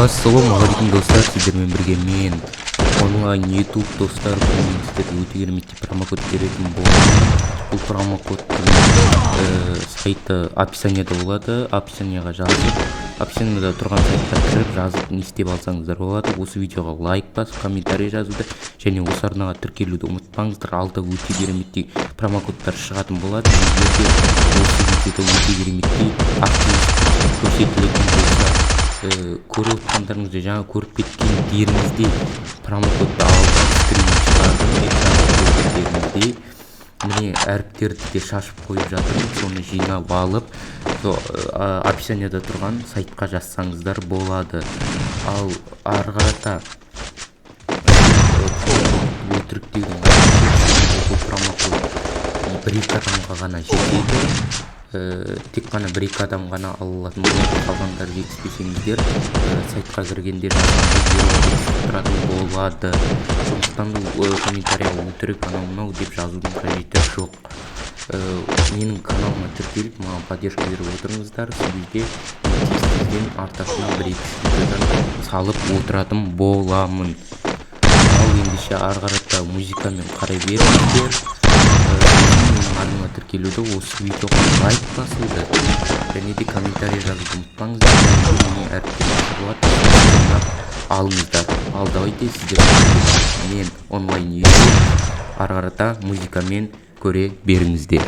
Ассалаумағалейкум достар, сіздермен бірге мен онлайн YouTube достар, сіздерге өте керемет промокод беретін боламын. Бұл промокодтың сайты описаниеда болады. Описанияға жазып, описаниеда тұрған сайтқа кіріп жазып не істеп алсаңыздар болады. Осы видеоға лайк басып, комментарий жазуды және осы арнаға тіркелуді ұмытпаңыздар. Алда өте кереметтей промокодтар шығатын болады. Осы видеода өте кереметтей активность көрсетілетін болса, көріп отқандарыңызды жаңа көріп кеткендеріңіздей промокодты алып скрин шығардым. Міне әріптерді де шашып қойып жатырмын, соны жинап алып описанияда тұрған сайтқа жазсаңыздар болады. Ал ары қарата өтіріктеудің бұл промокод бір-екі адамға ғана жетеді. Тек қана бір-екі адам ғана ала алатын болады. Қалғандар жетіспесеңіздер сайтқа кіргенде тұратын болады. Сондықтан комментарияға өтірік анау деп жазудың қажеті жоқ. Менің каналыма тіркеліп маған поддержка беріп отырыңыздар. Сізге тез-тезден артасына бір-екі видеодан салып отыратын боламын. Ал ендеше ары қарата музыкамен қарай беріңіздер. Арнаға тіркелуді осы видеоға лайк басуды және де комментарий жазуды ұмытпаңыздар. Мені әріптесім болады, алыңыздар. Ал давайте сіздер мен онлайн YouTube ары қарата музыкамен көре беріңіздер.